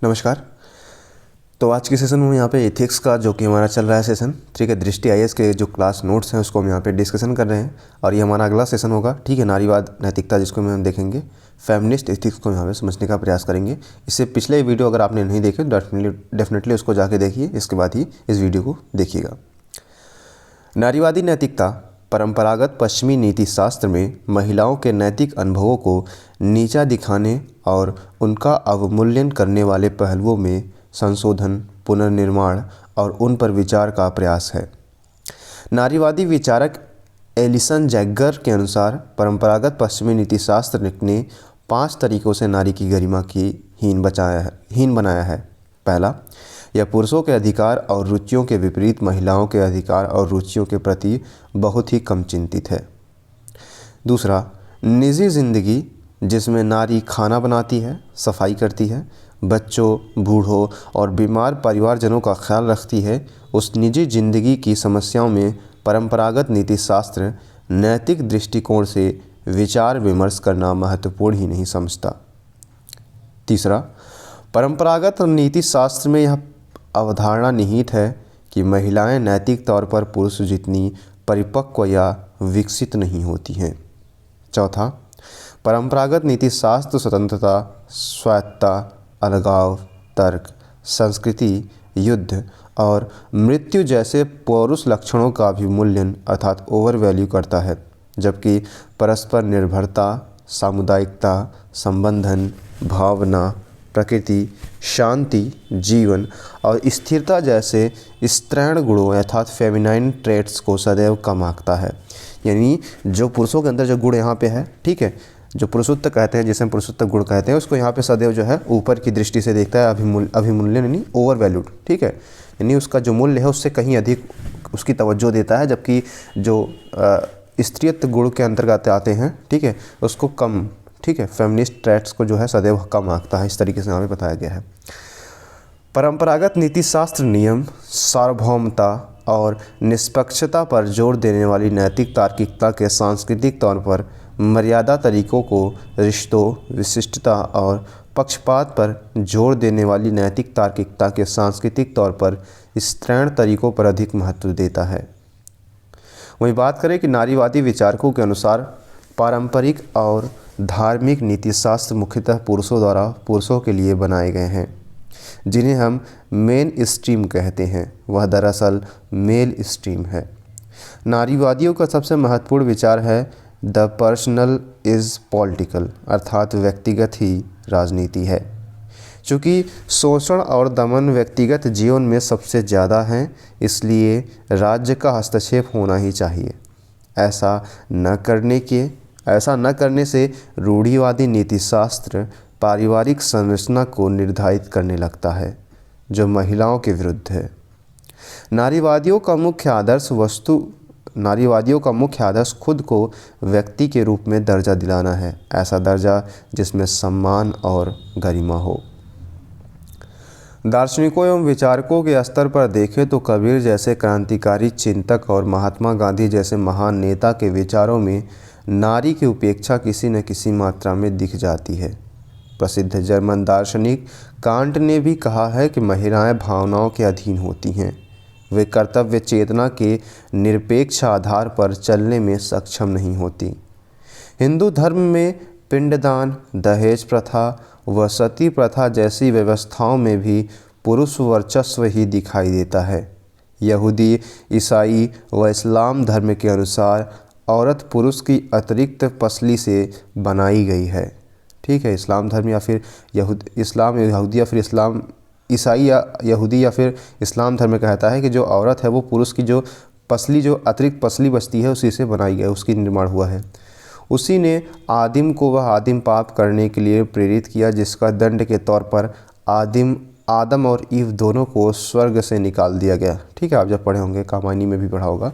नमस्कार। तो आज के सेशन में यहाँ पे एथिक्स का जो कि हमारा चल रहा है सेशन, ठीक है, दृष्टि आईएएस के जो क्लास नोट्स हैं उसको हम यहाँ पे डिस्कशन कर रहे हैं और ये हमारा अगला सेशन होगा, ठीक है, नारीवाद नैतिकता, जिसको हम देखेंगे, फेमिनिस्ट एथिक्स को यहाँ पे समझने का प्रयास करेंगे। इससे पिछले वीडियो अगर आपने नहीं देखे तो डेफिनेटली उसको जाके देखिए, इसके बाद ही इस वीडियो को देखिएगा। नारीवादी नैतिकता परंपरागत पश्चिमी नीति शास्त्र में महिलाओं के नैतिक अनुभवों को नीचा दिखाने और उनका अवमूल्यन करने वाले पहलुओं में संशोधन, पुनर्निर्माण और उन पर विचार का प्रयास है। नारीवादी विचारक एलिसन जैगर के अनुसार परंपरागत पश्चिमी नीति शास्त्र ने 5 तरीकों से नारी की गरिमा की हीन बनाया है। पहला, यह पुरुषों के अधिकार और रुचियों के विपरीत महिलाओं के अधिकार और रुचियों के प्रति बहुत ही कम चिंतित है। दूसरा, निजी जिंदगी जिसमें नारी खाना बनाती है, सफाई करती है, बच्चों, बूढ़ों और बीमार परिवारजनों का ख्याल रखती है, उस निजी जिंदगी की समस्याओं में परंपरागत नीति शास्त्र नैतिक दृष्टिकोण से विचार विमर्श करना महत्वपूर्ण ही नहीं समझता। तीसरा, परंपरागत नीति शास्त्र में यह अवधारणा निहित है कि महिलाएं नैतिक तौर पर पुरुष जितनी परिपक्व या विकसित नहीं होती हैं। चौथा, परंपरागत नीति शास्त्र स्वतंत्रता, स्वायत्तता, अलगाव, तर्क, संस्कृति, युद्ध और मृत्यु जैसे पौरुष लक्षणों का भी मूल्यन अर्थात ओवर वैल्यू करता है, जबकि परस्पर निर्भरता, सामुदायिकता, संबंधन, भावना, प्रकृति, शांति, जीवन और स्थिरता जैसे स्त्रैण गुणों अर्थात फेमिनाइन ट्रेट्स को सदैव कम आंकता है। यानी जो पुरुषों के अंदर जो गुण यहाँ पे है, ठीक है, जो पुरुषत्व कहते हैं, जिसे हम पुरुषत्व गुण कहते हैं, उसको यहाँ पे सदैव जो है ऊपर की दृष्टि से देखता है, अभिमूल्यन यानी ओवर वैल्यूड, ठीक है, यानी उसका जो मूल्य है उससे कहीं अधिक उसकी तवज्जो देता है, जबकि जो स्त्रीत्व गुण के अंतर्गत आते हैं, ठीक है, उसको कम, ठीक है, फेमिनिस्ट ट्रेट्स को जो है सदैव कम आंकता है। इस तरीके से हमें बताया गया है। परंपरागत नीति शास्त्र नियम, सार्वभौमता और निष्पक्षता पर जोर देने वाली नैतिक तार्किकता के सांस्कृतिक तौर पर मर्यादा तरीकों को रिश्तों, विशिष्टता और पक्षपात पर जोर देने वाली नैतिक तार्किकता के सांस्कृतिक तौर पर स्त्रैण तरीकों पर अधिक महत्व देता है। वहीं बात करें कि नारीवादी विचारकों के अनुसार पारंपरिक और धार्मिक नीति शास्त्र मुख्यतः पुरुषों द्वारा पुरुषों के लिए बनाए गए हैं, जिन्हें हम मेन स्ट्रीम कहते हैं, वह दरअसल मेल स्ट्रीम है। नारीवादियों का सबसे महत्वपूर्ण विचार है द पर्सनल इज़ पॉलिटिकल, अर्थात व्यक्तिगत ही राजनीति है। चूँकि शोषण और दमन व्यक्तिगत जीवन में सबसे ज़्यादा हैं, इसलिए राज्य का हस्तक्षेप होना ही चाहिए। ऐसा न करने से रूढ़िवादी नीतिशास्त्र पारिवारिक संरचना को निर्धारित करने लगता है, जो महिलाओं के विरुद्ध है। नारीवादियों का मुख्य आदर्श खुद को व्यक्ति के रूप में दर्जा दिलाना है, ऐसा दर्जा जिसमें सम्मान और गरिमा हो। दार्शनिकों एवं विचारकों के स्तर पर देखें तो कबीर जैसे क्रांतिकारी चिंतक और महात्मा गांधी जैसे महान नेता के विचारों में नारी की उपेक्षा किसी न किसी मात्रा में दिख जाती है। प्रसिद्ध जर्मन दार्शनिक कांट ने भी कहा है कि महिलाएं भावनाओं के अधीन होती हैं, वे कर्तव्य चेतना के निरपेक्ष आधार पर चलने में सक्षम नहीं होती। हिंदू धर्म में पिंडदान, दहेज प्रथा व सती प्रथा जैसी व्यवस्थाओं में भी पुरुष वर्चस्व ही दिखाई देता है। यहूदी, ईसाई व इस्लाम धर्म के अनुसार औरत पुरुष की अतिरिक्त पसली से बनाई गई है, ठीक है। इस्लाम धर्म या फिर ईसाई या यहूदी या फिर इस्लाम धर्म में कहता है कि जो औरत है वो पुरुष की जो पसली, जो अतिरिक्त पसली बचती है, उसी से बनाई गई, उसकी निर्माण हुआ है। उसी ने आदिम को वह आदिम पाप करने के लिए प्रेरित किया, जिसका दंड के तौर पर आदम और ईव दोनों को स्वर्ग से निकाल दिया गया, ठीक है। आप जब पढ़े होंगे, कामायनी में भी पढ़ा होगा।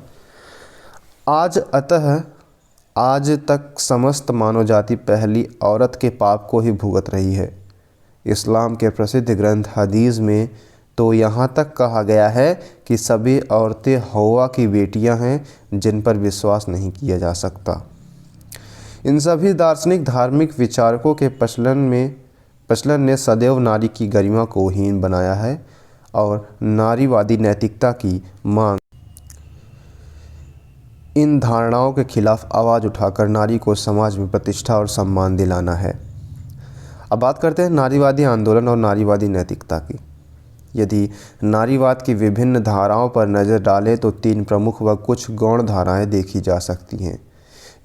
आज तक समस्त मानव जाति पहली औरत के पाप को ही भुगत रही है। इस्लाम के प्रसिद्ध ग्रंथ हदीस में तो यहाँ तक कहा गया है कि सभी औरतें हव्वा की बेटियां हैं, जिन पर विश्वास नहीं किया जा सकता। इन सभी दार्शनिक धार्मिक विचारकों के प्रचलन में प्रचलन ने सदैव नारी की गरिमा को हीन बनाया है और नारीवादी नैतिकता की मांग इन धारणाओं के खिलाफ आवाज़ उठाकर नारी को समाज में प्रतिष्ठा और सम्मान दिलाना है। अब बात करते हैं नारीवादी आंदोलन और नारीवादी नैतिकता की। यदि नारीवाद की विभिन्न धाराओं पर नज़र डालें तो तीन प्रमुख व कुछ गौण धाराएं देखी जा सकती हैं।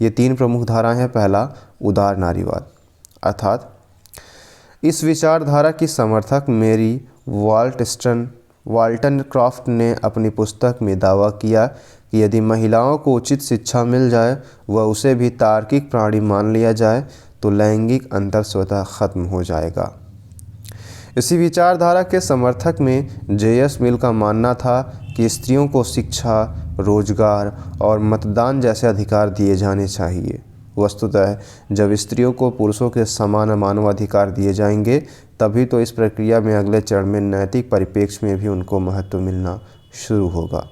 ये तीन प्रमुख धाराएं हैं। पहला, उदार नारीवाद, अर्थात इस विचारधारा की समर्थक मेरी वाल्टनक्रॉफ्ट ने अपनी पुस्तक में दावा किया कि यदि महिलाओं को उचित शिक्षा मिल जाए व उसे भी तार्किक प्राणी मान लिया जाए तो लैंगिक अंतर स्वतः खत्म हो जाएगा। इसी विचारधारा के समर्थक में जे.एस. मिल का मानना था कि स्त्रियों को शिक्षा, रोजगार और मतदान जैसे अधिकार दिए जाने चाहिए। वस्तुतः जब स्त्रियों को पुरुषों के समान मानवाधिकार दिए जाएंगे तभी तो इस प्रक्रिया में अगले चरण में नैतिक परिप्रेक्ष्य में भी उनको महत्व मिलना शुरू होगा।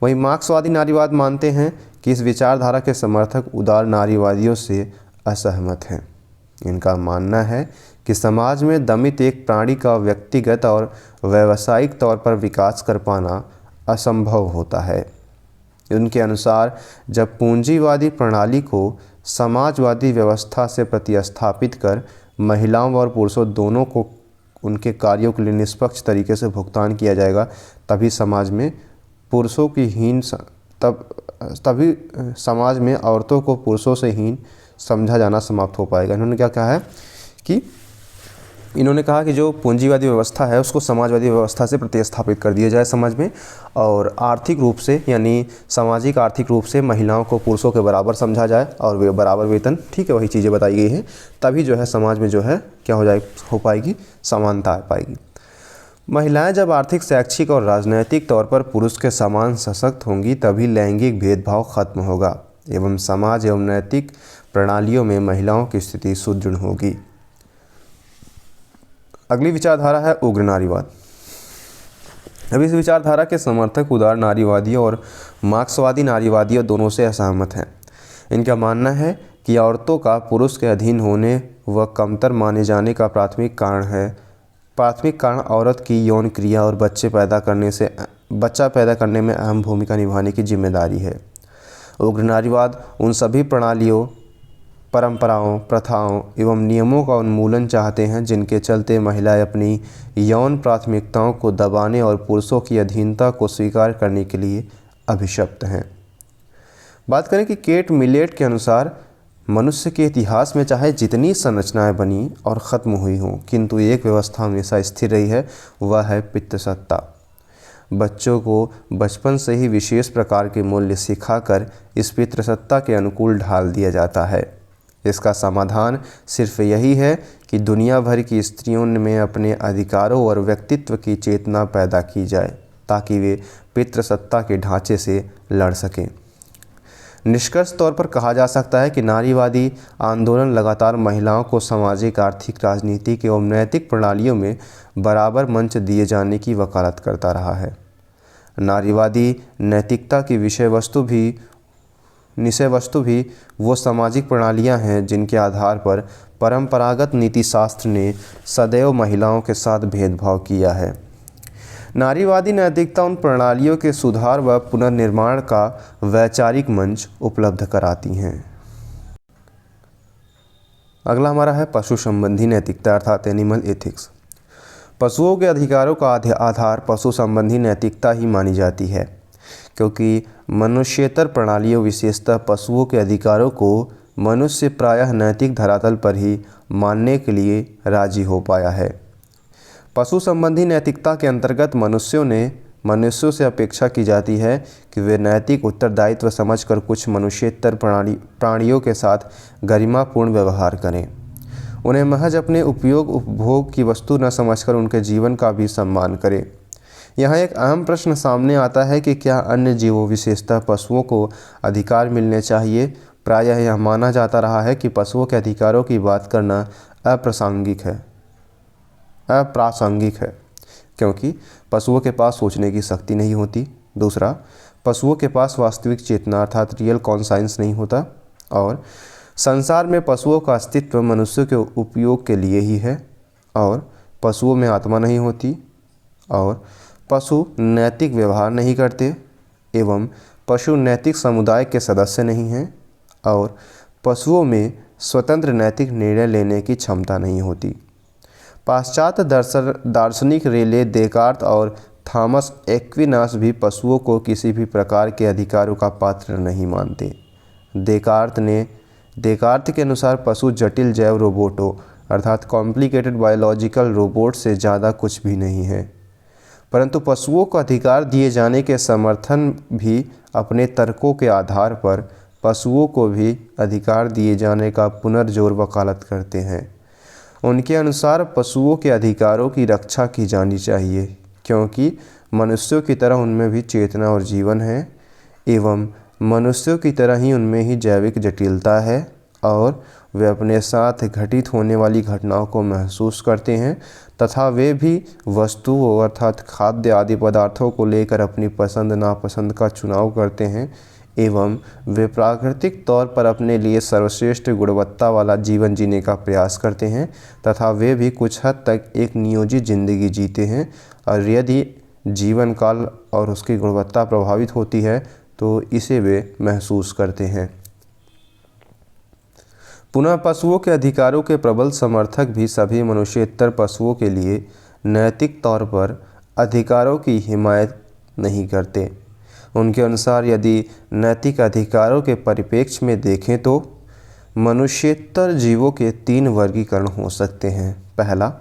वहीं मार्क्सवादी नारीवाद मानते हैं कि इस विचारधारा के समर्थक उदार नारीवादियों से असहमत हैं। इनका मानना है कि समाज में दमित एक प्राणी का व्यक्तिगत और व्यावसायिक तौर पर विकास कर पाना असंभव होता है। उनके अनुसार जब पूंजीवादी प्रणाली को समाजवादी व्यवस्था से प्रतिस्थापित कर महिलाओं और पुरुषों दोनों को उनके कार्यों के लिए निष्पक्ष तरीके से भुगतान किया जाएगा तभी समाज में पुरुषों की तभी समाज में औरतों को पुरुषों से हीन समझा जाना समाप्त हो पाएगा। इन्होंने क्या कहा है कि इन्होंने कहा कि जो पूंजीवादी व्यवस्था है उसको समाजवादी व्यवस्था से प्रतिस्थापित कर दिया जाए समाज में, और आर्थिक रूप से यानी सामाजिक आर्थिक रूप से महिलाओं को पुरुषों के बराबर समझा जाए और वे बराबर वेतन, ठीक है, वही चीज़ें बताई गई हैं, तभी जो है समाज में जो है क्या हो पाएगी, समानता आ पाएगी। महिलाएं जब आर्थिक, शैक्षिक और राजनैतिक तौर पर पुरुष के समान सशक्त होंगी तभी लैंगिक भेदभाव खत्म होगा एवं समाज एवं नैतिक प्रणालियों में महिलाओं की स्थिति सुदृढ़ होगी। अगली विचारधारा है उग्र नारीवाद। अब इस विचारधारा के समर्थक उदार नारीवादियों और मार्क्सवादी नारीवादियों दोनों से असहमत हैं। इनका मानना है कि औरतों का पुरुष के अधीन होने व कमतर माने जाने का प्राथमिक कारण औरत की यौन क्रिया और बच्चा पैदा करने में अहम भूमिका निभाने की जिम्मेदारी है। उग्र नारीवाद उन सभी प्रणालियों, परंपराओं, प्रथाओं एवं नियमों का उन्मूलन चाहते हैं जिनके चलते महिलाएं अपनी यौन प्राथमिकताओं को दबाने और पुरुषों की अधीनता को स्वीकार करने के लिए अभिशप्त हैं। बात करें कि केट मिलेट के अनुसार मनुष्य के इतिहास में चाहे जितनी संरचनाएं बनी और ख़त्म हुई हों किंतु एक व्यवस्था हमेशा स्थिर रही है, वह है पितृसत्ता। बच्चों को बचपन से ही विशेष प्रकार के मूल्य सिखाकर इस पितृसत्ता के अनुकूल ढाल दिया जाता है। इसका समाधान सिर्फ यही है कि दुनिया भर की स्त्रियों में अपने अधिकारों और व्यक्तित्व की चेतना पैदा की जाए ताकि वे पितृसत्ता के ढांचे से लड़ सकें। निष्कर्ष तौर पर कहा जा सकता है कि नारीवादी आंदोलन लगातार महिलाओं को सामाजिक, आर्थिक, राजनीतिक एवं नैतिक प्रणालियों में बराबर मंच दिए जाने की वकालत करता रहा है। नारीवादी नैतिकता की विषय वस्तु भी वो सामाजिक प्रणालियां हैं जिनके आधार पर परंपरागत नीतिशास्त्र ने सदैव महिलाओं के साथ भेदभाव किया है। नारीवादी नैतिकता उन प्रणालियों के सुधार व पुनर्निर्माण का वैचारिक मंच उपलब्ध कराती हैं। अगला हमारा है पशु संबंधी नैतिकता अर्थात एनिमल एथिक्स। पशुओं के अधिकारों का आधार पशु संबंधी नैतिकता ही मानी जाती है, क्योंकि मनुष्येतर प्रणालियों, विशेषतः पशुओं के अधिकारों को मनुष्य प्रायः नैतिक धरातल पर ही मानने के लिए राजी हो पाया है। पशु संबंधी नैतिकता के अंतर्गत मनुष्यों से अपेक्षा की जाती है कि वे नैतिक उत्तरदायित्व समझकर कुछ मनुष्येतर प्राणियों के साथ गरिमापूर्ण व्यवहार करें। उन्हें महज अपने उपभोग की वस्तु न समझकर उनके जीवन का भी सम्मान करें। यहाँ एक अहम प्रश्न सामने आता है कि क्या अन्य जीवों, विशेषतः पशुओं को अधिकार मिलने चाहिए। प्रायः यह माना जाता रहा है कि पशुओं के अधिकारों की बात करना अप्रासंगिक है, क्योंकि पशुओं के पास सोचने की शक्ति नहीं होती। दूसरा, पशुओं के पास वास्तविक चेतना अर्थात रियल कॉन्साइंस नहीं होता। और संसार में पशुओं का अस्तित्व मनुष्य के उपयोग के लिए ही है और पशुओं में आत्मा नहीं होती और पशु नैतिक व्यवहार नहीं करते एवं पशु नैतिक समुदाय के सदस्य नहीं हैं और पशुओं में स्वतंत्र नैतिक निर्णय लेने की क्षमता नहीं होती। पाश्चात्य दार्शनिक रेले देकार्त और थॉमस एक्विनास भी पशुओं को किसी भी प्रकार के अधिकारों का पात्र नहीं मानते। देकार्त के अनुसार पशु जटिल जैव रोबोटों अर्थात कॉम्प्लिकेटेड बायोलॉजिकल रोबोट से ज़्यादा कुछ भी नहीं है, परंतु पशुओं को अधिकार दिए जाने के समर्थन भी अपने तर्कों के आधार पर पशुओं को भी अधिकार दिए जाने का पुनर्जोर वकालत करते हैं। उनके अनुसार पशुओं के अधिकारों की रक्षा की जानी चाहिए क्योंकि मनुष्यों की तरह उनमें भी चेतना और जीवन है एवं मनुष्यों की तरह ही उनमें ही जैविक जटिलता है और वे अपने साथ घटित होने वाली घटनाओं को महसूस करते हैं तथा वे भी वस्तुओं अर्थात खाद्य आदि पदार्थों को लेकर अपनी पसंद नापसंद का चुनाव करते हैं एवं वे प्राकृतिक तौर पर अपने लिए सर्वश्रेष्ठ गुणवत्ता वाला जीवन जीने का प्रयास करते हैं तथा वे भी कुछ हद तक एक नियोजित जिंदगी जीते हैं और यदि जीवन काल और उसकी गुणवत्ता प्रभावित होती है तो इसे वे महसूस करते हैं। पुनः पशुओं के अधिकारों के प्रबल समर्थक भी सभी मनुष्येतर पशुओं के लिए नैतिक तौर पर अधिकारों की हिमायत नहीं करते। उनके अनुसार यदि नैतिक अधिकारों के परिप्रेक्ष्य में देखें तो मनुष्येतर जीवों के 3 वर्गीकरण हो सकते हैं। पहला,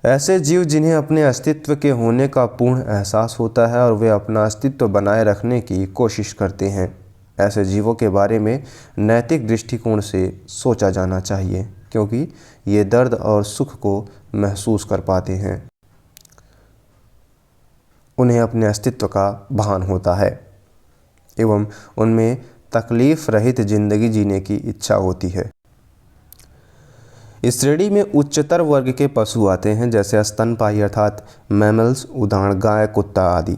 ऐसे जीव जिन्हें अपने अस्तित्व के होने का पूर्ण एहसास होता है और वे अपना अस्तित्व बनाए रखने की कोशिश करते हैं। ऐसे जीवों के बारे में नैतिक दृष्टिकोण से सोचा जाना चाहिए क्योंकि ये दर्द और सुख को महसूस कर पाते हैं, उन्हें अपने अस्तित्व का भान होता है एवं उनमें तकलीफ रहित जिंदगी जीने की इच्छा होती है। इस श्रेणी में उच्चतर वर्ग के पशु आते हैं जैसे स्तनपायी अर्थात मैमल्स, उदाहरण गाय, कुत्ता आदि।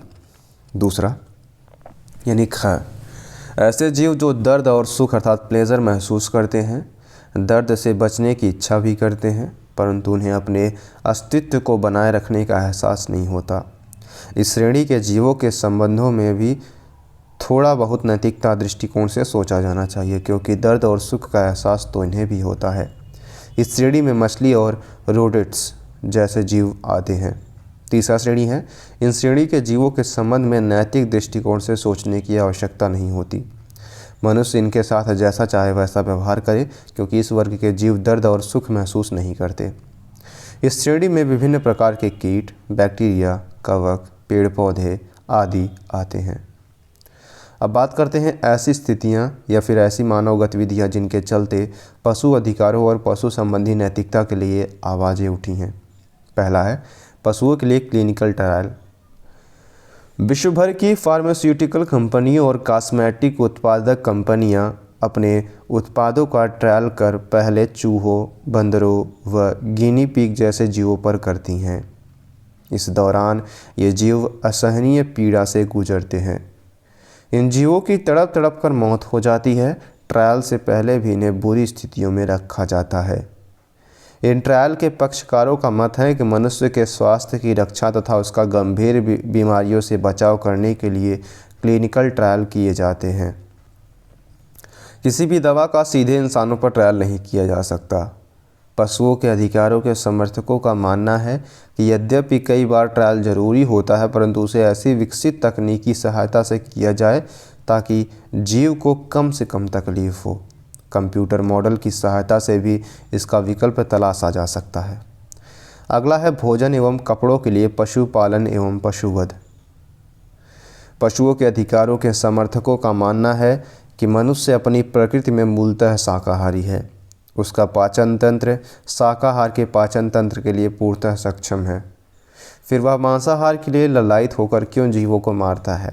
दूसरा यानी ख, ऐसे जीव जो दर्द और सुख अर्थात प्लेजर महसूस करते हैं, दर्द से बचने की इच्छा भी करते हैं परंतु उन्हें अपने अस्तित्व को बनाए रखने का एहसास नहीं होता। इस श्रेणी के जीवों के संबंधों में भी थोड़ा बहुत नैतिकता दृष्टिकोण से सोचा जाना चाहिए क्योंकि दर्द और सुख का एहसास तो इन्हें भी होता है। इस श्रेणी में मछली और रोडेट्स जैसे जीव आते हैं। तीसरा श्रेणी है, इन श्रेणी के जीवों के संबंध में नैतिक दृष्टिकोण से सोचने की आवश्यकता नहीं होती। मनुष्य इनके साथ जैसा चाहे वैसा व्यवहार करे क्योंकि इस वर्ग के जीव दर्द और सुख महसूस नहीं करते। इस श्रेणी में विभिन्न प्रकार के कीट, बैक्टीरिया, कवक, पेड़ पौधे आदि आते हैं। अब बात करते हैं ऐसी स्थितियां या फिर ऐसी मानव गतिविधियां जिनके चलते पशु अधिकारों और पशु संबंधी नैतिकता के लिए आवाज़ें उठी हैं। पहला है पशुओं के लिए क्लिनिकल ट्रायल। विश्व भर की फार्मास्यूटिकल कंपनियों और कॉस्मेटिक उत्पादक कंपनियां अपने उत्पादों का ट्रायल कर पहले चूहों, बंदरों व गिनी पिग जैसे जीवों पर करती हैं। इस दौरान ये जीव असहनीय पीड़ा से गुजरते हैं। इन जीवों की तड़प तड़प कर मौत हो जाती है। ट्रायल से पहले भी इन्हें बुरी स्थितियों में रखा जाता है। इन ट्रायल के पक्षकारों का मत है कि मनुष्य के स्वास्थ्य की रक्षा तथा उसका गंभीर बीमारियों से बचाव करने के लिए क्लिनिकल ट्रायल किए जाते हैं। किसी भी दवा का सीधे इंसानों पर ट्रायल नहीं किया जा सकता। पशुओं के अधिकारों के समर्थकों का मानना है कि यद्यपि कई बार ट्रायल जरूरी होता है परंतु उसे ऐसी विकसित तकनीकी सहायता से किया जाए ताकि जीव को कम से कम तकलीफ हो। कंप्यूटर मॉडल की सहायता से भी इसका विकल्प तलाशा जा सकता है। अगला है भोजन एवं कपड़ों के लिए पशुपालन एवं पशुवध। पशुओं के अधिकारों के समर्थकों का मानना है कि मनुष्य अपनी प्रकृति में मूलतः शाकाहारी है। उसका पाचन तंत्र शाकाहार के पाचन तंत्र के लिए पूर्णतः सक्षम है। फिर वह मांसाहार के लिए ललायित होकर क्यों जीवों को मारता है।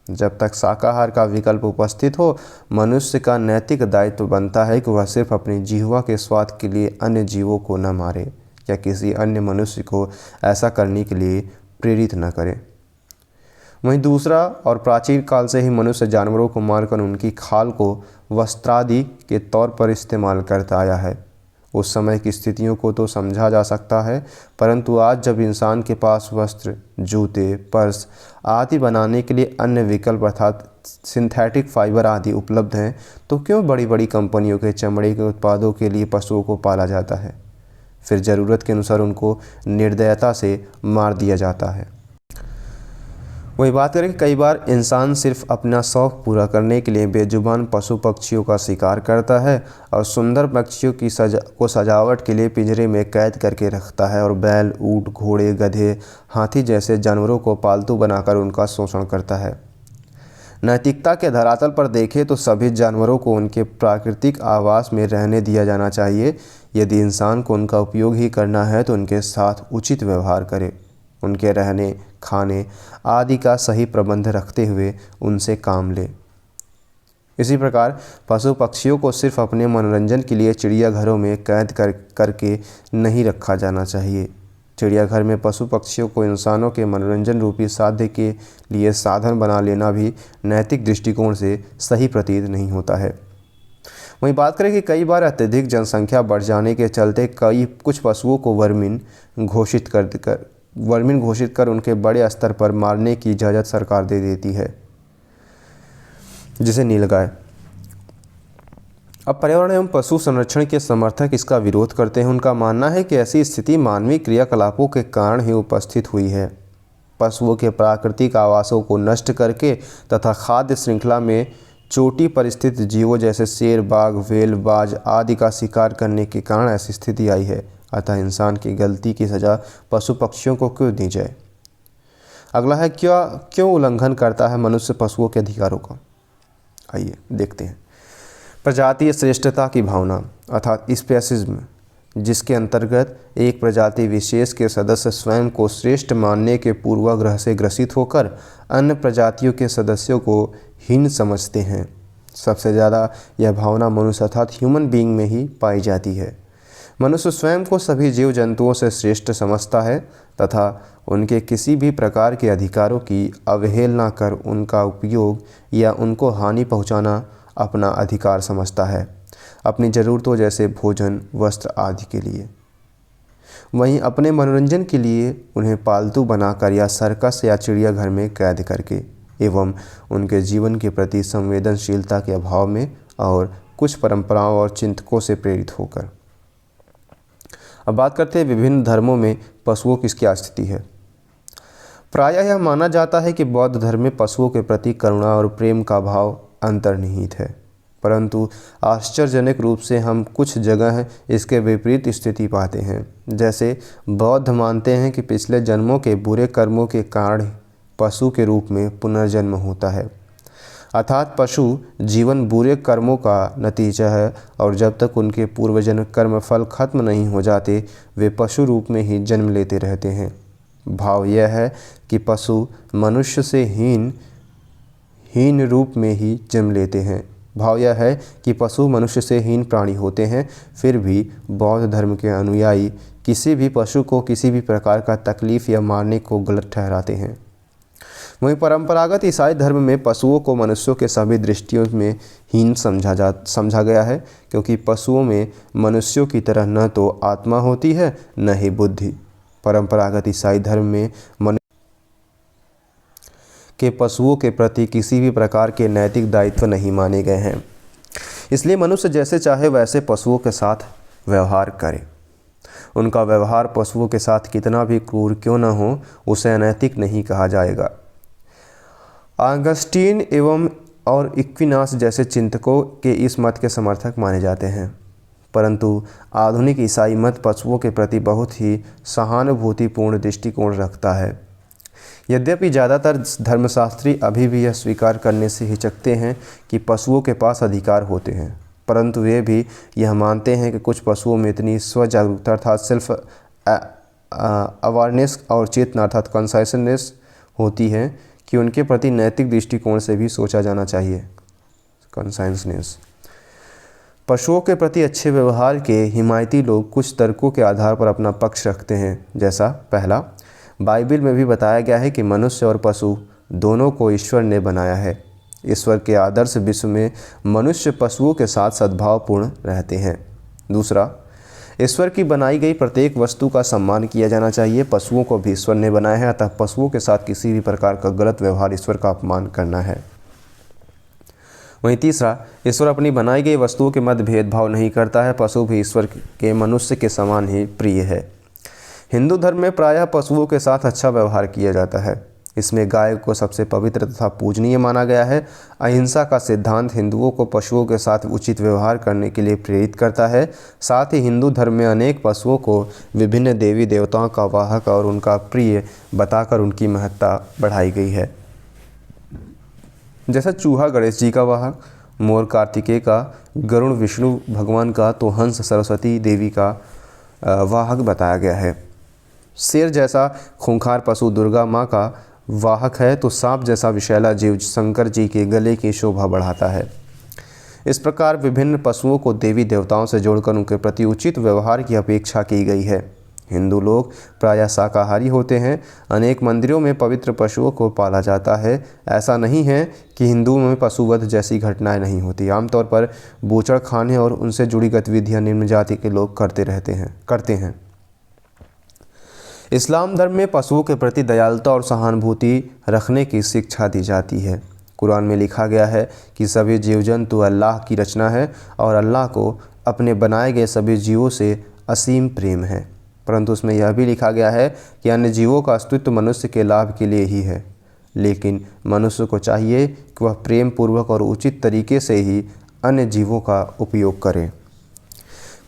जब तक शाकाहार का विकल्प उपस्थित हो, मनुष्य का नैतिक दायित्व बनता है कि वह सिर्फ अपनी जिह्वा के स्वाद के लिए अन्य जीवों को न मारे या किसी अन्य मनुष्य को ऐसा करने के लिए प्रेरित न करे। वहीं दूसरा और प्राचीन काल से ही मनुष्य जानवरों को मारकर उनकी खाल को वस्त्रादि के तौर पर इस्तेमाल करता आया है। उस समय की स्थितियों को तो समझा जा सकता है, परंतु आज जब इंसान के पास वस्त्र, जूते, पर्स आदि बनाने के लिए अन्य विकल्प अर्थात सिंथेटिक फाइबर आदि उपलब्ध हैं, तो क्यों बड़ी बड़ी कंपनियों के चमड़े के उत्पादों के लिए पशुओं को पाला जाता है, फिर ज़रूरत के अनुसार उनको निर्दयता से मार दिया जाता है। वही बात करें कि कई बार इंसान सिर्फ अपना शौक़ पूरा करने के लिए बेजुबान पशु पक्षियों का शिकार करता है और सुंदर पक्षियों की सजावट के लिए पिंजरे में कैद करके रखता है और बैल, ऊँट, घोड़े, गधे, हाथी जैसे जानवरों को पालतू बनाकर उनका शोषण करता है। नैतिकता के धरातल पर देखें तो सभी जानवरों को उनके प्राकृतिक आवास में रहने दिया जाना चाहिए। यदि इंसान को उनका उपयोग ही करना है तो उनके साथ उचित व्यवहार करे, उनके रहने, खाने आदि का सही प्रबंध रखते हुए उनसे काम ले। इसी प्रकार पशु पक्षियों को सिर्फ अपने मनोरंजन के लिए चिड़ियाघरों में कैद करके नहीं रखा जाना चाहिए। चिड़ियाघर में पशु पक्षियों को इंसानों के मनोरंजन रूपी साध्य के लिए साधन बना लेना भी नैतिक दृष्टिकोण से सही प्रतीत नहीं होता है। वहीं बात करें कि कई बार अत्यधिक जनसंख्या बढ़ जाने के चलते कुछ पशुओं को वर्मिन घोषित कर उनके बड़े स्तर पर मारने की इजाज़त सरकार दे देती है, जिसे नीलगाय। अब पर्यावरण एवं पशु संरक्षण के समर्थक इसका विरोध करते हैं। उनका मानना है कि ऐसी स्थिति मानवीय क्रियाकलापों के कारण ही उपस्थित हुई है। पशुओं के प्राकृतिक आवासों को नष्ट करके तथा खाद्य श्रृंखला में चोटी पर स्थित जीवों जैसे शेर, बाघ, व्हेल, बाज आदि का शिकार करने के कारण ऐसी स्थिति आई है। अतः इंसान की गलती की सज़ा पशु पक्षियों को क्यों दी जाए। अगला है क्यों उल्लंघन करता है मनुष्य पशुओं के अधिकारों का। आइए देखते हैं। प्रजातीय श्रेष्ठता की भावना अर्थात स्पेसिज्म, जिसके अंतर्गत एक प्रजाति विशेष के सदस्य स्वयं को श्रेष्ठ मानने के पूर्वाग्रह से ग्रसित होकर अन्य प्रजातियों के सदस्यों को हीन समझते हैं। सबसे ज़्यादा यह भावना मनुष्य अर्थात ह्यूमन बीइंग में ही पाई जाती है। मनुष्य स्वयं को सभी जीव जंतुओं से श्रेष्ठ समझता है तथा उनके किसी भी प्रकार के अधिकारों की अवहेलना कर उनका उपयोग या उनको हानि पहुंचाना अपना अधिकार समझता है, अपनी ज़रूरतों जैसे भोजन, वस्त्र आदि के लिए। वहीं अपने मनोरंजन के लिए उन्हें पालतू बनाकर या सर्कस या चिड़ियाघर में कैद करके एवं उनके जीवन के प्रति संवेदनशीलता के अभाव में और कुछ परंपराओं और चिंतकों से प्रेरित होकर। अब बात करते हैं विभिन्न धर्मों में पशुओं की क्या स्थिति है। प्रायः यह माना जाता है कि बौद्ध धर्म में पशुओं के प्रति करुणा और प्रेम का भाव अंतर्निहित है, परंतु आश्चर्यजनक रूप से हम कुछ जगह इसके विपरीत स्थिति पाते हैं। जैसे बौद्ध मानते हैं कि पिछले जन्मों के बुरे कर्मों के कारण पशु के रूप में पुनर्जन्म होता है, अर्थात पशु जीवन बुरे कर्मों का नतीजा है और जब तक उनके पूर्वजन्म कर्म फल खत्म नहीं हो जाते वे पशु रूप में ही जन्म लेते रहते हैं। भाव यह है कि पशु मनुष्य से हीन रूप में ही जन्म लेते हैं। भाव यह है कि पशु मनुष्य से हीन प्राणी होते हैं, फिर भी बौद्ध धर्म के अनुयायी किसी भी पशु को किसी भी प्रकार का तकलीफ या मारने को गलत ठहराते हैं। वहीं परंपरागत ईसाई धर्म में पशुओं को मनुष्यों के सभी दृष्टियों में हीन समझा गया है, क्योंकि पशुओं में मनुष्यों की तरह न तो आत्मा होती है न ही बुद्धि। परंपरागत ईसाई धर्म में मनुष्य के पशुओं के प्रति किसी भी प्रकार के नैतिक दायित्व नहीं माने गए हैं, इसलिए मनुष्य जैसे चाहे वैसे पशुओं के साथ व्यवहार करे। उनका व्यवहार पशुओं के साथ कितना भी क्रूर क्यों न हो, उसे अनैतिक नहीं कहा जाएगा। ऑगस्टीन एवं और इक्विनास जैसे चिंतकों के इस मत के समर्थक माने जाते हैं, परंतु आधुनिक ईसाई मत पशुओं के प्रति बहुत ही सहानुभूतिपूर्ण दृष्टिकोण रखता है। यद्यपि ज़्यादातर धर्मशास्त्री अभी भी यह स्वीकार करने से हिचकते हैं कि पशुओं के पास अधिकार होते हैं, परंतु वे भी यह मानते हैं कि कुछ पशुओं में इतनी स्वजागरूकता अर्थात सेल्फ अवेयरनेस और चेतना अर्थात कॉन्साइसनेस होती है कि उनके प्रति नैतिक दृष्टिकोण से भी सोचा जाना चाहिए। कॉन्साइसनेस। पशुओं के प्रति अच्छे व्यवहार के हिमायती लोग कुछ तर्कों के आधार पर अपना पक्ष रखते हैं। जैसा पहला, बाइबिल में भी बताया गया है कि मनुष्य और पशु दोनों को ईश्वर ने बनाया है। ईश्वर के आदर्श विश्व में मनुष्य पशुओं के साथ सद्भावपूर्ण रहते हैं। दूसरा, ईश्वर की बनाई गई प्रत्येक वस्तु का सम्मान किया जाना चाहिए। पशुओं को भी ईश्वर ने बनाया है, अतः पशुओं के साथ किसी भी प्रकार का गलत व्यवहार ईश्वर का अपमान करना है। वहीं तीसरा, ईश्वर अपनी बनाई गई वस्तुओं के मध्य भेदभाव नहीं करता है। पशु भी ईश्वर के मनुष्य के समान ही प्रिय है। हिंदू धर्म में प्रायः पशुओं के साथ अच्छा व्यवहार किया जाता है। इसमें गाय को सबसे पवित्र तथा पूजनीय माना गया है। अहिंसा का सिद्धांत हिंदुओं को पशुओं के साथ उचित व्यवहार करने के लिए प्रेरित करता है। साथ ही हिंदू धर्म में अनेक पशुओं को विभिन्न देवी देवताओं का वाहक और उनका प्रिय बताकर उनकी महत्ता बढ़ाई गई है। जैसा चूहा गणेश जी का वाहक, मोर कार्तिकेय का, गरुड़ विष्णु भगवान का, तो हंस सरस्वती देवी का वाहक बताया गया है। शेर जैसा खूंखार पशु दुर्गा माँ का वाहक है, तो सांप जैसा विषैला जीव शंकर जी के गले की शोभा बढ़ाता है। इस प्रकार विभिन्न पशुओं को देवी देवताओं से जोड़कर उनके प्रति उचित व्यवहार की अपेक्षा की गई है। हिंदू लोग प्रायः शाकाहारी होते हैं। अनेक मंदिरों में पवित्र पशुओं को पाला जाता है। ऐसा नहीं है कि हिंदुओं में पशुवध जैसी घटनाएं नहीं होती। आमतौर पर बूचड़ खाने और उनसे जुड़ी गतिविधियां निम्न जाति के लोग करते हैं। इस्लाम धर्म में पशुओं के प्रति दयालुता और सहानुभूति रखने की शिक्षा दी जाती है। कुरान में लिखा गया है कि सभी जीव जंतु अल्लाह की रचना है और अल्लाह को अपने बनाए गए सभी जीवों से असीम प्रेम है। परंतु उसमें यह भी लिखा गया है कि अन्य जीवों का अस्तित्व मनुष्य के लाभ के लिए ही है, लेकिन मनुष्य को चाहिए कि वह प्रेम पूर्वक और उचित तरीके से ही अन्य जीवों का उपयोग करे।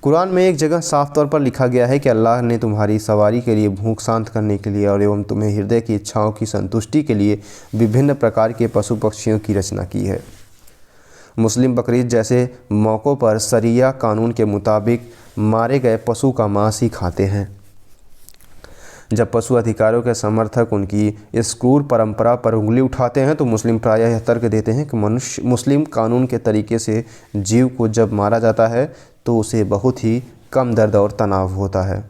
कुरान में एक जगह साफ तौर पर लिखा गया है कि अल्लाह ने तुम्हारी सवारी के लिए, भूख शांत करने के लिए और एवं तुम्हें हृदय की इच्छाओं की संतुष्टि के लिए विभिन्न प्रकार के पशु पक्षियों की रचना की है। मुस्लिम बकरीद जैसे मौक़ों पर शरिया कानून के मुताबिक मारे गए पशु का मांस ही खाते हैं। जब पशु अधिकारों के समर्थक उनकी इस क्रूर परंपरा पर उंगली उठाते हैं तो मुस्लिम प्रायः यह तर्क देते हैं कि मुस्लिम कानून के तरीके से जीव को जब मारा जाता है तो उसे बहुत ही कम दर्द और तनाव होता है।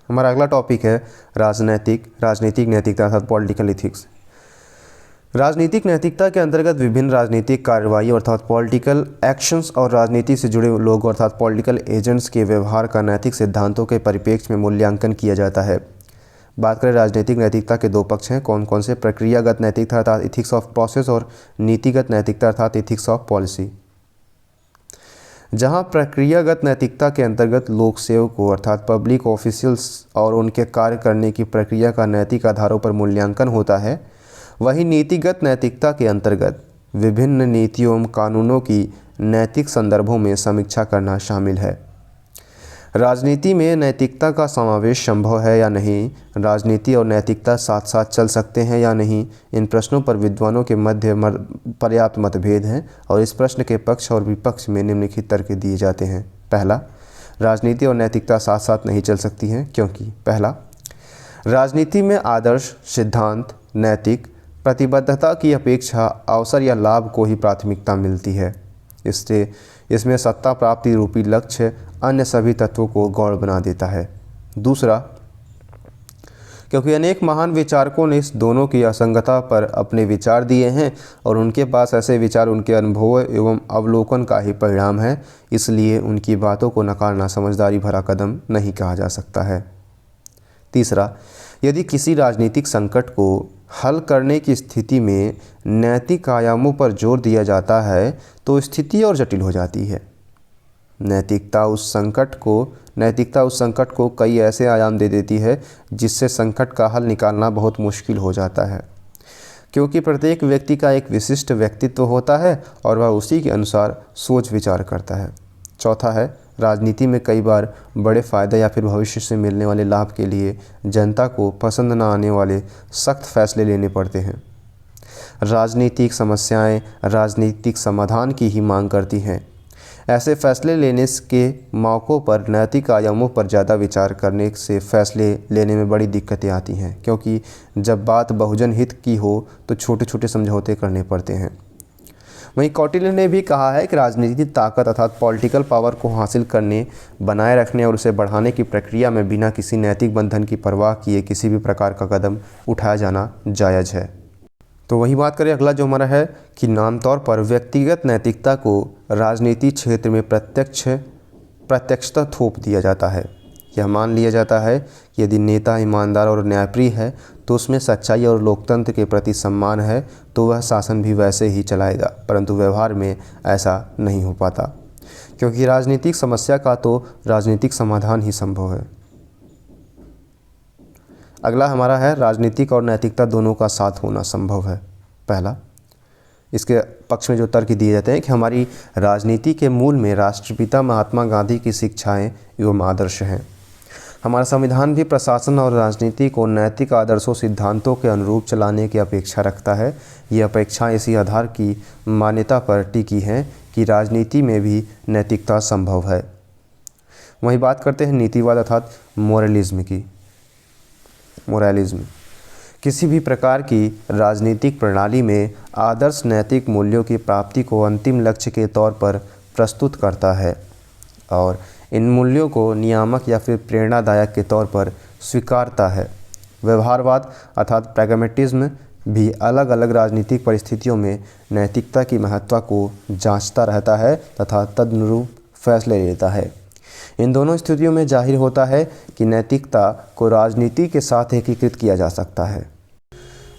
हमारा अगला टॉपिक है राजनीतिक नैतिकता अर्थात पॉलिटिकल इथिक्स। राजनीतिक नैतिकता के अंतर्गत विभिन्न राजनीतिक कार्रवाई अर्थात पॉलिटिकल एक्शंस और राजनीति से जुड़े लोगों अर्थात पॉलिटिकल एजेंट्स के व्यवहार का नैतिक सिद्धांतों के परिप्रेक्ष्य में मूल्यांकन किया जाता है। बात करें राजनीतिक नैतिकता के दो पक्ष हैं कौन कौन से, प्रक्रियागत नैतिकता अर्थात इथिक्स ऑफ प्रोसेस और नीतिगत नैतिकता अर्थात इथिक्स ऑफ पॉलिसी। जहां प्रक्रियागत नैतिकता के अंतर्गत लोक सेवकों अर्थात पब्लिक ऑफिशियल्स और उनके कार्य करने की प्रक्रिया का नैतिक आधारों पर मूल्यांकन होता है, वहीं नीतिगत नैतिकता के अंतर्गत विभिन्न नीतियों एवं कानूनों की नैतिक संदर्भों में समीक्षा करना शामिल है। राजनीति में नैतिकता का समावेश संभव है या नहीं, राजनीति और नैतिकता साथ साथ चल सकते हैं या नहीं, इन प्रश्नों पर विद्वानों के मध्य पर्याप्त मतभेद हैं और इस प्रश्न के पक्ष और विपक्ष में निम्नलिखित तर्क दिए जाते हैं। पहला, राजनीति और नैतिकता साथ साथ नहीं चल सकती हैं क्योंकि पहला, राजनीति में आदर्श, सिद्धांत, नैतिक प्रतिबद्धता की अपेक्षा अवसर या लाभ को ही प्राथमिकता मिलती है। इससे इसमें सत्ता प्राप्ति रूपी लक्ष्य अन्य सभी तत्वों को गौण बना देता है। दूसरा, क्योंकि अनेक महान विचारकों ने इस दोनों की असंगता पर अपने विचार दिए हैं और उनके पास ऐसे विचार उनके अनुभव एवं अवलोकन का ही परिणाम है, इसलिए उनकी बातों को नकारना समझदारी भरा कदम नहीं कहा जा सकता है। तीसरा, यदि किसी राजनीतिक संकट को हल करने की स्थिति में नैतिक आयामों पर जोर दिया जाता है तो स्थिति और जटिल हो जाती है। नैतिकता उस संकट को कई ऐसे आयाम दे देती है जिससे संकट का हल निकालना बहुत मुश्किल हो जाता है, क्योंकि प्रत्येक व्यक्ति का एक विशिष्ट व्यक्तित्व होता है और वह उसी के अनुसार सोच विचार करता है। चौथा है, राजनीति में कई बार बड़े फ़ायदे या फिर भविष्य से मिलने वाले लाभ के लिए जनता को पसंद न आने वाले सख्त फैसले लेने पड़ते हैं। राजनीतिक समस्याएं राजनीतिक समाधान की ही मांग करती हैं। ऐसे फैसले लेने के मौक़ों पर नैतिक आयामों पर ज़्यादा विचार करने से फैसले लेने में बड़ी दिक्कतें आती हैं, क्योंकि जब बात बहुजन हित की हो तो छोटे छोटे समझौते करने पड़ते हैं। वहीं कौटिल्य ने भी कहा है कि राजनीतिक ताकत अर्थात पॉलिटिकल पावर को हासिल करने, बनाए रखने और उसे बढ़ाने की प्रक्रिया में बिना किसी नैतिक बंधन की परवाह किए किसी भी प्रकार का कदम उठाया जाना जायज़ है। तो वही बात करें, अगला जो हमारा है कि आमतौर पर व्यक्तिगत नैतिकता को राजनीति क्षेत्र में प्रत्यक्षतः थोप दिया जाता है। यह मान लिया जाता है कि यदि नेता ईमानदार और न्यायप्रिय है तो उसमें सच्चाई और लोकतंत्र के प्रति सम्मान है तो वह शासन भी वैसे ही चलाएगा, परंतु व्यवहार में ऐसा नहीं हो पाता, क्योंकि राजनीतिक समस्या का तो राजनीतिक समाधान ही संभव है। अगला हमारा है राजनीतिक और नैतिकता दोनों का साथ होना संभव है। पहला, इसके पक्ष में जो तर्क दिए जाते हैं कि हमारी राजनीति के मूल में राष्ट्रपिता महात्मा गांधी की शिक्षाएं एवं आदर्श हैं। हमारा संविधान भी प्रशासन और राजनीति को नैतिक आदर्शों सिद्धांतों के अनुरूप चलाने की अपेक्षा रखता है। ये अपेक्षाएं इसी आधार की मान्यता पर टिकी हैं कि राजनीति में भी नैतिकता संभव है। वहीं बात करते हैं नीतिवाद अर्थात मोरलिज्म। किसी भी प्रकार की राजनीतिक प्रणाली में आदर्श नैतिक मूल्यों की प्राप्ति को अंतिम लक्ष्य के तौर पर प्रस्तुत करता है और इन मूल्यों को नियामक या फिर प्रेरणादायक के तौर पर स्वीकारता है। व्यवहारवाद अर्थात प्रैग्मैटिज्म भी अलग अलग राजनीतिक परिस्थितियों में नैतिकता की महत्ता को जांचता रहता है तथा तदनुरूप फैसले लेता है। इन दोनों स्थितियों में जाहिर होता है कि नैतिकता को राजनीति के साथ एकीकृत किया जा सकता है।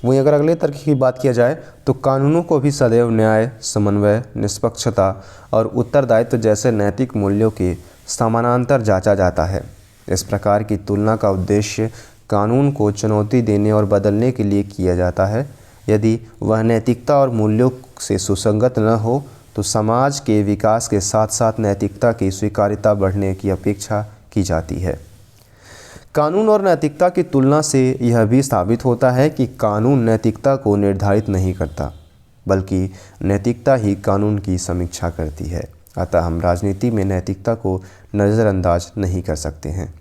वहीं अगर अगले तर्क की बात किया जाए तो कानूनों को भी सदैव न्याय, समन्वय, निष्पक्षता और उत्तरदायित्व जैसे नैतिक मूल्यों के समानांतर जांचा जाता है। इस प्रकार की तुलना का उद्देश्य कानून को चुनौती देने और बदलने के लिए किया जाता है। यदि वह नैतिकता और मूल्यों से सुसंगत न हो तो समाज के विकास के साथ साथ नैतिकता की स्वीकार्यता बढ़ने की अपेक्षा की जाती है। कानून और नैतिकता की तुलना से यह भी साबित होता है कि कानून नैतिकता को निर्धारित नहीं करता, बल्कि नैतिकता ही कानून की समीक्षा करती है। अतः हम राजनीति में नैतिकता को नज़रअंदाज नहीं कर सकते हैं।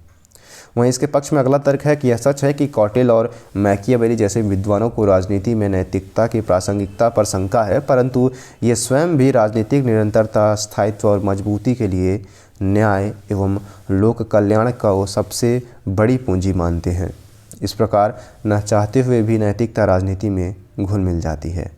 वहीं इसके पक्ष में अगला तर्क है कि यह सच है कि कौटिल्य और मैकियावेली जैसे विद्वानों को राजनीति में नैतिकता की प्रासंगिकता पर शंका है, परंतु ये स्वयं भी राजनीतिक निरंतरता, स्थायित्व और मजबूती के लिए न्याय एवं लोक कल्याण को सबसे बड़ी पूंजी मानते हैं। इस प्रकार न चाहते हुए भी नैतिकता राजनीति में घुल मिल जाती है।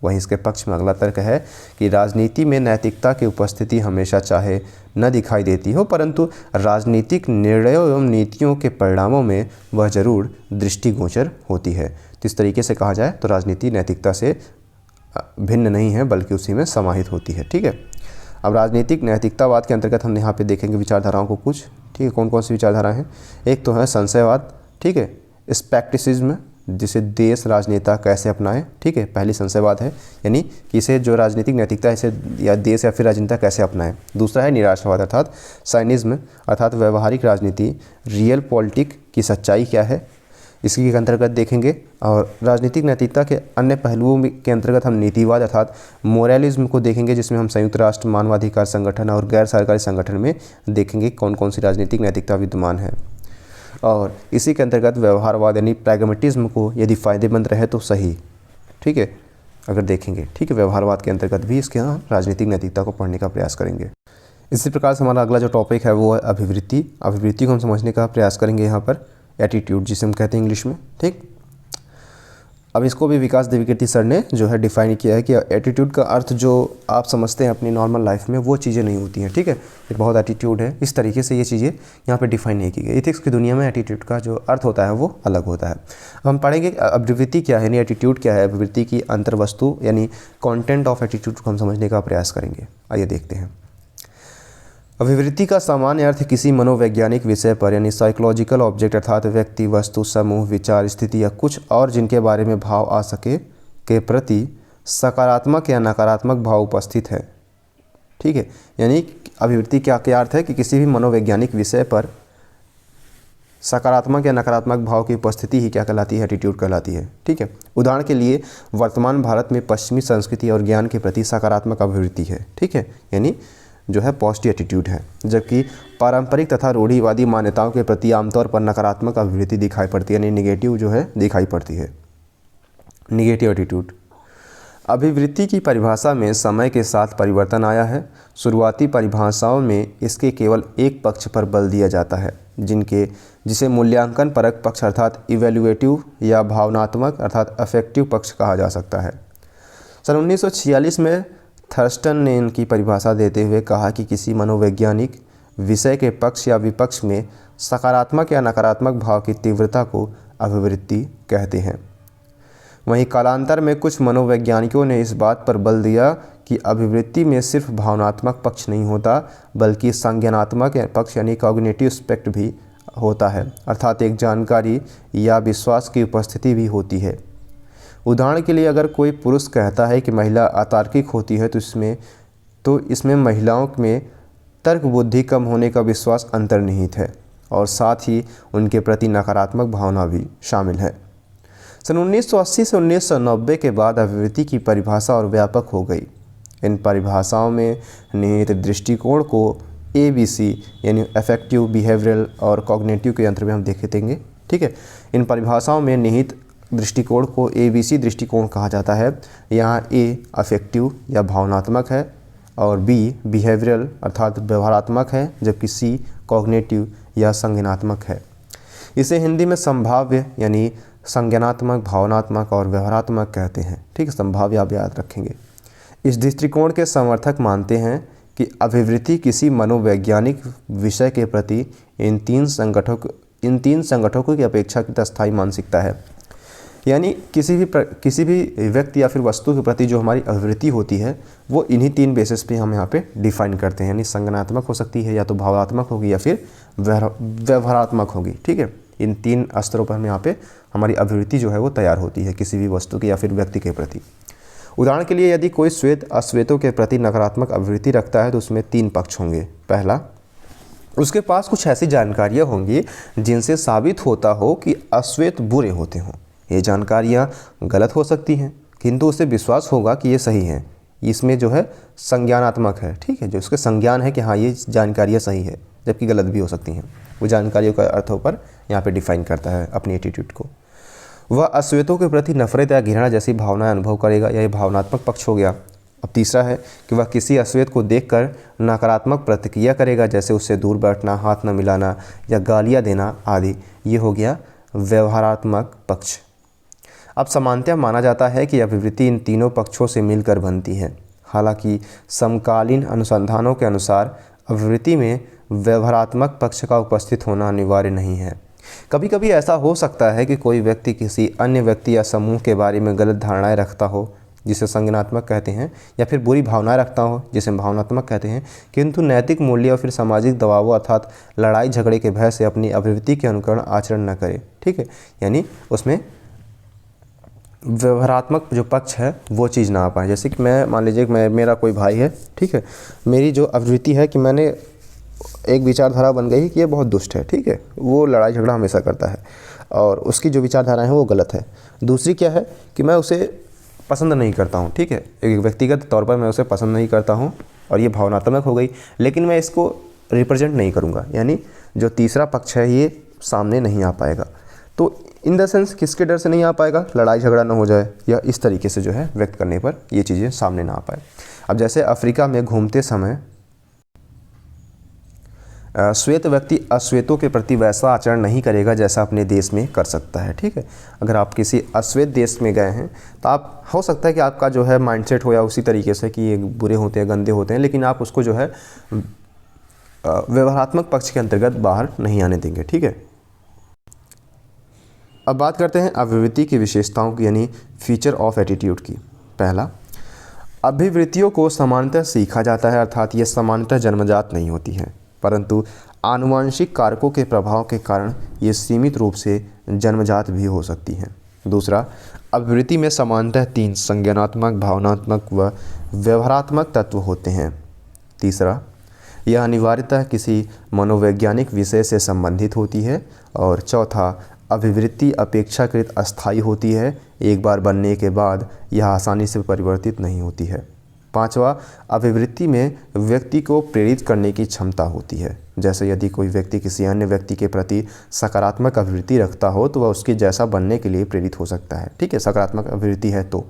वहीं इसके पक्ष में अगला तर्क है कि राजनीति में नैतिकता की उपस्थिति हमेशा चाहे न दिखाई देती हो, परंतु राजनीतिक निर्णयों एवं नीतियों के परिणामों में वह जरूर दृष्टिगोचर होती है। तो इस तरीके से कहा जाए तो राजनीति नैतिकता से भिन्न नहीं है, बल्कि उसी में समाहित होती है। ठीक है, अब राजनीतिक नैतिकतावाद के अंतर्गत हम यहाँ पे देखेंगे विचारधाराओं को कुछ। ठीक है, कौन कौन सी विचारधाराएँ हैं। एक तो है संशयवाद, ठीक है, स्पेक्टिसिज्म, जिसे देश राजनेता कैसे अपनाएं। ठीक है, पहली संशयवाद है, यानी कि इसे जो राजनीतिक नैतिकता है इसे या देश या फिर राजनेता कैसे अपनाएं। दूसरा है निराशावाद अर्थात साइनिज्म अर्थात व्यवहारिक राजनीति, रियल पॉलिटिक की सच्चाई क्या है, इसकी के अंतर्गत देखेंगे। और राजनीतिक नैतिकता के अन्य पहलुओं के अंतर्गत हम नीतिवाद अर्थात मोरलिज्म को देखेंगे, जिसमें हम संयुक्त राष्ट्र, मानवाधिकार संगठन और गैर सरकारी संगठन में देखेंगे कौन कौन सी राजनीतिक नैतिकता विद्यमान है। और इसी के अंतर्गत व्यवहारवाद यानी प्रैग्मैटिज्म को यदि फ़ायदेमंद रहे तो सही, ठीक है, अगर देखेंगे। ठीक है, व्यवहारवाद के अंतर्गत भी इसके यहाँ राजनीतिक नैतिकता को पढ़ने का प्रयास करेंगे। इसी प्रकार से हमारा अगला जो टॉपिक है वो है अभिवृत्ति। अभिवृत्ति को हम समझने का प्रयास करेंगे यहाँ पर, एटीट्यूड जिसे हम कहते हैं इंग्लिश में। ठीक, अब इसको भी विकास देवीकीर्ति सर ने जो है डिफाइन किया है कि एटीट्यूड का अर्थ जो आप समझते हैं अपनी नॉर्मल लाइफ में वो चीज़ें नहीं होती हैं। ठीक है, एक बहुत एटीट्यूड है, इस तरीके से ये चीज़ें यहाँ पे डिफाइन नहीं की गई। एथिक्स की दुनिया में एटीट्यूड का जो अर्थ होता है वो अलग होता है। अब हम पढ़ेंगे अभिवृत्ति क्या है, यानी एटीट्यूड क्या है, अभिवृत्ति की अंतर्वस्तु यानी कॉन्टेंट ऑफ एटीट्यूड को हम समझने का प्रयास करेंगे। आइए देखते हैं। अभिवृत्ति का सामान्य अर्थ किसी मनोवैज्ञानिक विषय पर यानी साइकोलॉजिकल ऑब्जेक्ट अर्थात व्यक्ति, वस्तु, समूह, विचार, स्थिति या कुछ और जिनके बारे में भाव आ सके के प्रति सकारात्मक या नकारात्मक भाव उपस्थित है। ठीक है, यानी अभिवृत्ति क्या अर्थ है कि किसी भी मनोवैज्ञानिक विषय पर सकारात्मक या नकारात्मक भाव की उपस्थिति ही क्या कहलाती है, एटीट्यूड कहलाती है। ठीक है, उदाहरण के लिए वर्तमान भारत में पश्चिमी संस्कृति और ज्ञान के प्रति सकारात्मक अभिवृत्ति है। ठीक है, यानी जो है पॉजिटिव एटीट्यूड है, जबकि पारंपरिक तथा रूढ़िवादी मान्यताओं के प्रति आमतौर पर नकारात्मक अभिवृत्ति दिखाई पड़ती है, यानी निगेटिव जो है दिखाई पड़ती है, निगेटिव एटीट्यूड। अभिवृत्ति की परिभाषा में समय के साथ परिवर्तन आया है। शुरुआती परिभाषाओं में इसके केवल एक पक्ष पर बल दिया जाता है, जिसे मूल्यांकन परक पक्ष अर्थात इवैल्यूएटिव या भावनात्मक अर्थात अफेक्टिव पक्ष कहा जा सकता है। सन 1946 में थर्स्टन ने इनकी परिभाषा देते हुए कहा कि किसी मनोवैज्ञानिक विषय के पक्ष या विपक्ष में सकारात्मक या नकारात्मक भाव की तीव्रता को अभिवृत्ति कहते हैं। वहीं कालांतर में कुछ मनोवैज्ञानिकों ने इस बात पर बल दिया कि अभिवृत्ति में सिर्फ भावनात्मक पक्ष नहीं होता बल्कि संज्ञानात्मक पक्ष यानी कॉग्निटिव एस्पेक्ट भी होता है, अर्थात एक जानकारी या विश्वास की उपस्थिति भी होती है। उदाहरण के लिए अगर कोई पुरुष कहता है कि महिला अतार्किक होती है तो इसमें महिलाओं में तर्क बुद्धि कम होने का विश्वास अंतर्निहित है और साथ ही उनके प्रति नकारात्मक भावना भी शामिल है। सन 1980 से 1990 के बाद अभिवृत्ति की परिभाषा और व्यापक हो गई। इन परिभाषाओं में निहित दृष्टिकोण को ABC यानी अफेक्टिव, बिहेवियरल और कॉग्निटिव के यंत्र में हम देखेंगे। ठीक है, इन परिभाषाओं में निहित दृष्टिकोण को ABC दृष्टिकोण कहा जाता है। यहाँ A अफेक्टिव या भावनात्मक है और B बिहेवियरल अर्थात व्यवहारात्मक है, जबकि C कॉग्निटिव या संज्ञानात्मक है। इसे हिंदी में संभाव्य यानी संज्ञानात्मक, भावनात्मक और व्यवहारात्मक कहते हैं। ठीक है, संभाव्य आप याद रखेंगे। इस दृष्टिकोण के समर्थक मानते हैं कि अभिवृत्ति किसी मनोवैज्ञानिक विषय के प्रति इन तीन संगठकों की अपेक्षाकृत अस्थायी मानसिकता है। यानी किसी भी व्यक्ति या फिर वस्तु के प्रति जो हमारी अभिवृत्ति होती है वो इन्हीं तीन बेसिस पे हम यहाँ पे डिफाइन करते हैं। यानी संज्ञानात्मक हो सकती है, या तो भावनात्मक होगी या फिर व्यवहारात्मक होगी। ठीक है, इन तीन स्तरों पर हम यहाँ पे हमारी अभिवृत्ति जो है वो तैयार होती है किसी भी वस्तु की या फिर व्यक्ति के प्रति। उदाहरण के लिए यदि कोई श्वेत अश्वेतों के प्रति नकारात्मक अभिवृत्ति रखता है तो उसमें तीन पक्ष होंगे। पहला, उसके पास कुछ ऐसी जानकारियाँ होंगी जिनसे साबित होता हो कि अश्वेत बुरे होते हों। ये जानकारियाँ गलत हो सकती हैं किंतु उसे विश्वास होगा कि ये सही हैं। इसमें जो है संज्ञानात्मक है। ठीक है, जो उसके संज्ञान है कि हाँ ये जानकारियाँ सही है, जबकि गलत भी हो सकती हैं। वो जानकारियों का अर्थों पर यहाँ पे डिफाइन करता है अपनी एटीट्यूड को। वह अश्वेतों के प्रति नफरत या घृणा जैसी भावनाएं अनुभव करेगा, यह भावनात्मक पक्ष हो गया। अब तीसरा है कि वह किसी अश्वेत को देखकर नकारात्मक प्रतिक्रिया करेगा, जैसे उससे दूर बैठना, हाथ न मिलाना या गालियाँ देना आदि। ये हो गया व्यवहारात्मक पक्ष। अब सामान्यतः माना जाता है कि अभिवृत्ति इन तीनों पक्षों से मिलकर बनती है। हालांकि समकालीन अनुसंधानों के अनुसार अभिवृत्ति में व्यवहारात्मक पक्ष का उपस्थित होना अनिवार्य नहीं है। कभी कभी ऐसा हो सकता है कि कोई व्यक्ति किसी अन्य व्यक्ति या समूह के बारे में गलत धारणाएं रखता हो, जिसे संज्ञानात्मक कहते हैं, या फिर बुरी भावनाएं रखता हो, जिसे भावनात्मक कहते हैं, किंतु नैतिक मूल्य और फिर सामाजिक दबावों अर्थात लड़ाई झगड़े के भय से अपनी अभिवृत्ति के अनुकरण आचरण न करे। ठीक है, यानी उसमें व्यवहारात्मक जो पक्ष है वो चीज़ ना आ पाए। जैसे कि मैं मान लीजिए कि मेरा कोई भाई है, ठीक है, मेरी जो अभिवृत्ति है कि मैंने एक विचारधारा बन गई कि ये बहुत दुष्ट है। ठीक है, वो लड़ाई झगड़ा हमेशा करता है और उसकी जो विचारधाराएं हैं वो गलत है। दूसरी क्या है कि मैं उसे पसंद नहीं करता हूँ। ठीक है, एक व्यक्तिगत तौर पर मैं उसे पसंद नहीं करता हूँ और ये भावनात्मक हो गई, लेकिन मैं इसको रिप्रेजेंट नहीं करूँगा, यानी जो तीसरा पक्ष है ये सामने नहीं आ पाएगा। तो इन द सेंस किसके डर से नहीं आ पाएगा? लड़ाई झगड़ा ना हो जाए या इस तरीके से जो है व्यक्त करने पर ये चीज़ें सामने ना आ पाए। अब जैसे अफ्रीका में घूमते समय श्वेत व्यक्ति अश्वेतों के प्रति वैसा आचरण नहीं करेगा जैसा अपने देश में कर सकता है। ठीक है, अगर आप किसी अश्वेत देश में गए हैं तो आप हो सकता है कि आपका जो है माइंडसेट हो या उसी तरीके से कि ये बुरे होते हैं, गंदे होते हैं, लेकिन आप उसको जो है व्यवहारात्मक पक्ष के अंतर्गत बाहर नहीं आने देंगे। ठीक है, अब बात करते हैं अभिवृत्ति की विशेषताओं की, यानी फीचर ऑफ एटीट्यूड की। पहला, अभिवृत्तियों को सामान्यतः सीखा जाता है, अर्थात ये सामान्यतः जन्मजात नहीं होती हैं, परंतु आनुवंशिक कारकों के प्रभाव के कारण ये सीमित रूप से जन्मजात भी हो सकती हैं। दूसरा, अभिवृत्ति में सामान्यतः तीन संज्ञानात्मक, भावनात्मक व व्यवहारात्मक तत्व होते हैं। तीसरा, यह अनिवार्यतः किसी मनोवैज्ञानिक विषय से संबंधित होती है। और चौथा, अभिवृत्ति अपेक्षाकृत अस्थायी होती है, एक बार बनने के बाद यह आसानी से परिवर्तित नहीं होती है। पांचवा, अभिवृत्ति में व्यक्ति को प्रेरित करने की क्षमता होती है, जैसे यदि कोई व्यक्ति किसी अन्य व्यक्ति के प्रति सकारात्मक अभिवृत्ति रखता हो तो वह उसके जैसा बनने के लिए प्रेरित हो सकता है। ठीक है, सकारात्मक अभिवृत्ति है तो।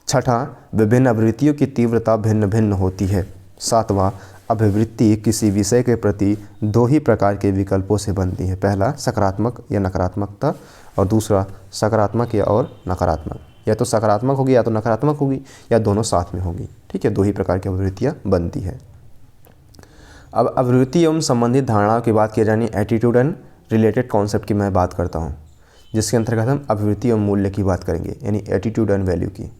छठा, विभिन्न अभिवृत्तियों की तीव्रता भिन्न भिन्न होती है। सातवां, अभिवृत्ति किसी विषय के प्रति दो ही प्रकार के विकल्पों से बनती है। पहला सकारात्मक या नकारात्मकता, और दूसरा सकारात्मक या और नकारात्मक। या तो सकारात्मक होगी या तो नकारात्मक होगी, या दोनों साथ में होगी। ठीक है, दो ही प्रकार की अभिवृत्तियाँ बनती है। अब अभिवृत्ति एवं संबंधित धारणाओं की बात की जानी एटीट्यूड एंड रिलेटेड कॉन्सेप्ट की मैं बात करता हूँ, जिसके अंतर्गत हम अभिवृत्ति एवं मूल्य की बात करेंगे, यानी एटीट्यूड एंड वैल्यू की।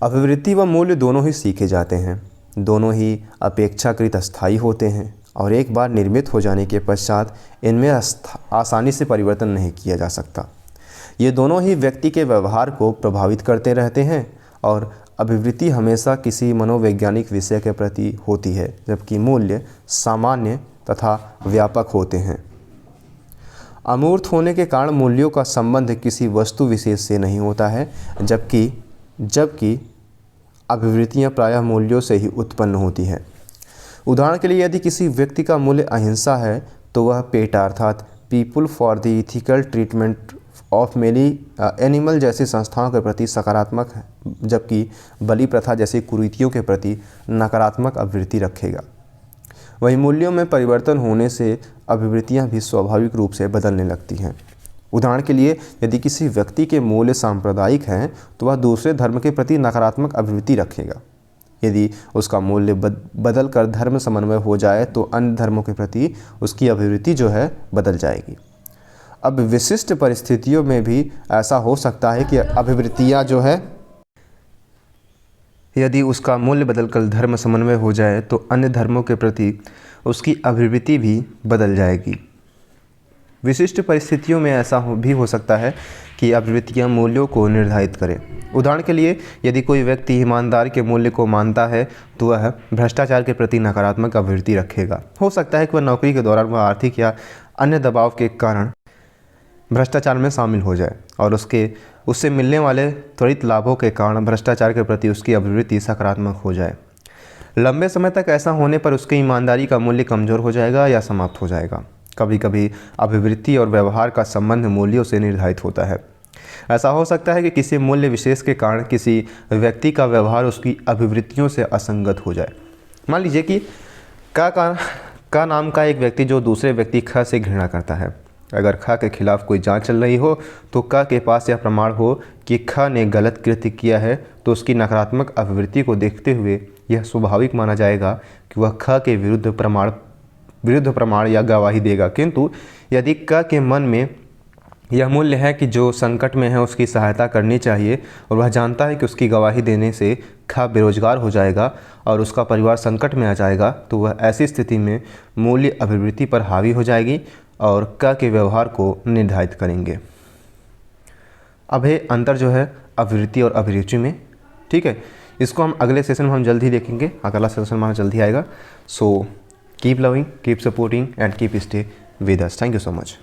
अभिवृत्ति व मूल्य दोनों ही सीखे जाते हैं, दोनों ही अपेक्षाकृत अस्थायी होते हैं और एक बार निर्मित हो जाने के पश्चात इनमें आसानी से परिवर्तन नहीं किया जा सकता। ये दोनों ही व्यक्ति के व्यवहार को प्रभावित करते रहते हैं और अभिवृत्ति हमेशा किसी मनोवैज्ञानिक विषय के प्रति होती है, जबकि मूल्य सामान्य तथा व्यापक होते हैं। अमूर्त होने के कारण मूल्यों का संबंध किसी वस्तु विशेष से नहीं होता है, जबकि अभिवृत्तियाँ प्रायः मूल्यों से ही उत्पन्न होती है। उदाहरण के लिए यदि किसी व्यक्ति का मूल्य अहिंसा है तो वह पेटा अर्थात people for the ethical treatment of many animal जैसी संस्थाओं के प्रति सकारात्मक है, जबकि बलि प्रथा जैसी कुरीतियों के प्रति नकारात्मक अभिवृत्ति रखेगा। वहीं मूल्यों में परिवर्तन होने से अभिवृत्तियाँ भी स्वाभाविक रूप से बदलने लगती हैं। उदाहरण के लिए यदि किसी व्यक्ति के मूल्य सांप्रदायिक हैं तो वह दूसरे धर्म के प्रति नकारात्मक अभिवृत्ति रखेगा। यदि उसका मूल्य बदल कर धर्म समन्वय हो जाए तो अन्य धर्मों के प्रति उसकी अभिवृत्ति जो है बदल जाएगी। अब विशिष्ट परिस्थितियों में भी ऐसा हो सकता है कि अभिवृत्तियाँ जो है, यदि उसका मूल्य बदलकर धर्म समन्वय हो जाए तो अन्य धर्मों के प्रति उसकी अभिवृत्ति भी बदल जाएगी। विशिष्ट परिस्थितियों में ऐसा भी हो सकता है कि अभिवृत्तियाँ मूल्यों को निर्धारित करें। उदाहरण के लिए यदि कोई व्यक्ति ईमानदार के मूल्य को मानता है तो वह भ्रष्टाचार के प्रति नकारात्मक अभिवृत्ति रखेगा। हो सकता है कि वह नौकरी के दौरान वह आर्थिक या अन्य दबाव के कारण भ्रष्टाचार में शामिल हो जाए और उससे मिलने वाले त्वरित लाभों के कारण भ्रष्टाचार के प्रति उसकी अभिवृत्ति सकारात्मक हो जाए। लंबे समय तक ऐसा होने पर उसकी ईमानदारी का मूल्य कमज़ोर हो जाएगा या समाप्त हो जाएगा। कभी कभी अभिवृत्ति और व्यवहार का संबंध मूल्यों से निर्धारित होता है। ऐसा हो सकता है कि किसी मूल्य विशेष के कारण किसी व्यक्ति का व्यवहार उसकी अभिवृत्तियों से असंगत हो जाए। मान लीजिए कि का नाम का एक व्यक्ति जो दूसरे व्यक्ति ख से घृणा करता है। अगर ख के खिलाफ कोई जांच चल रही हो तो क के पास यह प्रमाण हो कि ख ने गलत कृत्य किया है तो उसकी नकारात्मक अभिवृत्ति को देखते हुए यह स्वाभाविक माना जाएगा कि वह ख के विरुद्ध प्रमाण या गवाही देगा। किंतु यदि क के मन में यह मूल्य है कि जो संकट में है उसकी सहायता करनी चाहिए और वह जानता है कि उसकी गवाही देने से ख बेरोजगार हो जाएगा और उसका परिवार संकट में आ जाएगा, तो वह ऐसी स्थिति में मूल्य अभिवृत्ति पर हावी हो जाएगी और क के व्यवहार को निर्धारित करेंगे। अब है अंतर जो है अभिवृत्ति और अभिरुचि में। ठीक है, इसको हम अगले सेशन में हम जल्द ही देखेंगे। अगला सेशन हमारा जल्द ही आएगा। So keep loving, keep supporting and keep stay with us. Thank you so much.